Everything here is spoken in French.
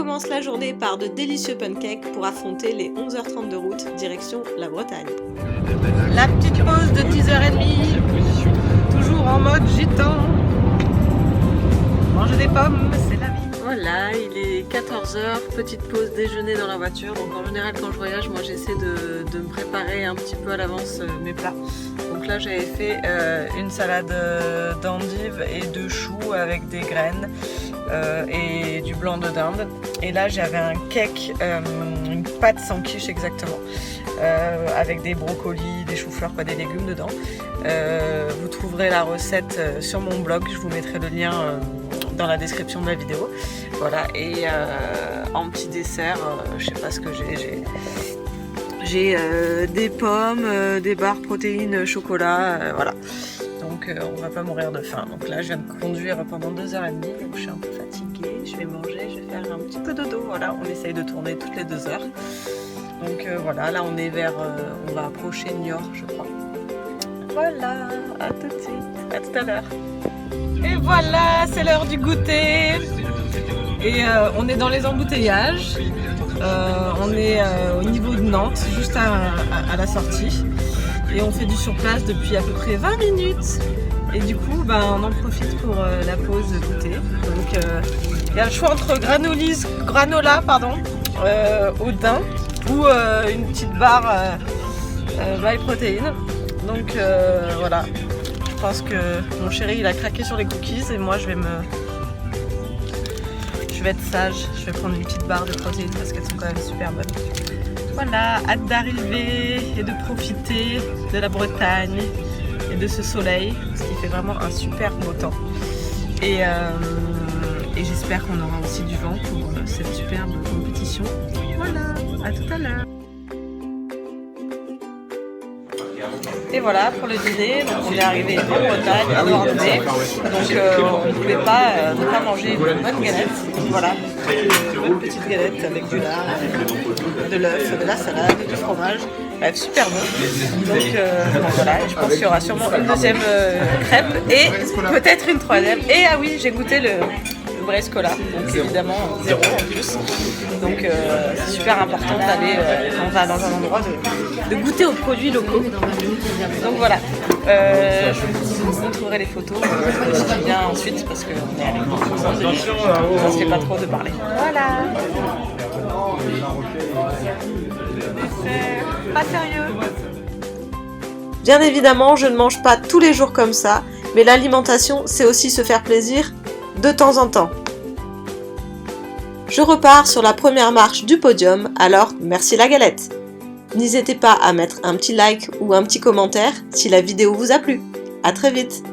commence la journée par de délicieux pancakes pour affronter les 11h30 de route direction la Bretagne. La petite pause de 10h30, toujours en mode gitan. Manger des pommes, c'est la vie. Voilà, il est 14h, petite pause déjeuner dans la voiture. Donc en général quand je voyage, moi j'essaie de me préparer un petit peu à l'avance mes plats. Donc là j'avais fait une salade d'endives et de choux avec des graines et du blanc de dinde. Et là j'avais un cake, une pâte sans quiche exactement, avec des brocolis, des choux-fleurs, des légumes dedans. Vous trouverez la recette sur mon blog, je vous mettrai le lien dans la description de la vidéo. Voilà, et en petit dessert, je sais pas ce que j'ai des pommes, des barres protéines, chocolat, voilà. Donc on va pas mourir de faim. Donc là je viens de conduire pendant 2h30, donc je suis un peu fatiguée, je vais manger, je vais faire un petit peu dodo. Voilà, on essaye de tourner toutes les 2 heures. Donc voilà, là on est on va approcher Niort je crois. Voilà, à tout de suite, à tout à l'heure. Et voilà, c'est l'heure du goûter. Et on est dans les embouteillages. On est au niveau de Nantes, juste à la sortie. Et on fait du surplace depuis à peu près 20 minutes. Et du coup, on en profite pour la pause goûter. Donc il y a le choix entre granola au daim ou une petite barre by protéines. Donc voilà, je pense que mon chéri il a craqué sur les cookies et moi je vais être sage, je vais prendre une petite barre de protéines parce qu'elles sont quand même super bonnes. Voilà, hâte d'arriver et de profiter de la Bretagne et de ce soleil, parce qu'il fait vraiment un super beau temps. Et j'espère qu'on aura aussi du vent pour cette superbe compétition. Voilà, à tout à l'heure. Et voilà pour le dîner, donc on est arrivé en Bretagne, à Douarnenez, donc on ne pouvait pas ne pas manger une bonne galette. Voilà, une bonne petite galette avec du lard, de l'œuf, de la salade, du fromage, bref, super bon. Donc voilà, je pense qu'il y aura sûrement une deuxième crêpe et peut-être une troisième. Et ah oui, j'ai goûté le Brescola, donc évidemment 0 en plus. Donc c'est super important d'aller quand on va dans un endroit de goûter aux produits locaux. Donc voilà, je vous montrerai les photos si je viens ensuite parce qu'on est allé on ne se fait pas trop de parler. Voilà. Pas sérieux. Bien évidemment, je ne mange pas tous les jours comme ça, mais l'alimentation, c'est aussi se faire plaisir de temps en temps. Je repars sur la première marche du podium, alors merci la galette. N'hésitez pas à mettre un petit like ou un petit commentaire si la vidéo vous a plu. À très vite.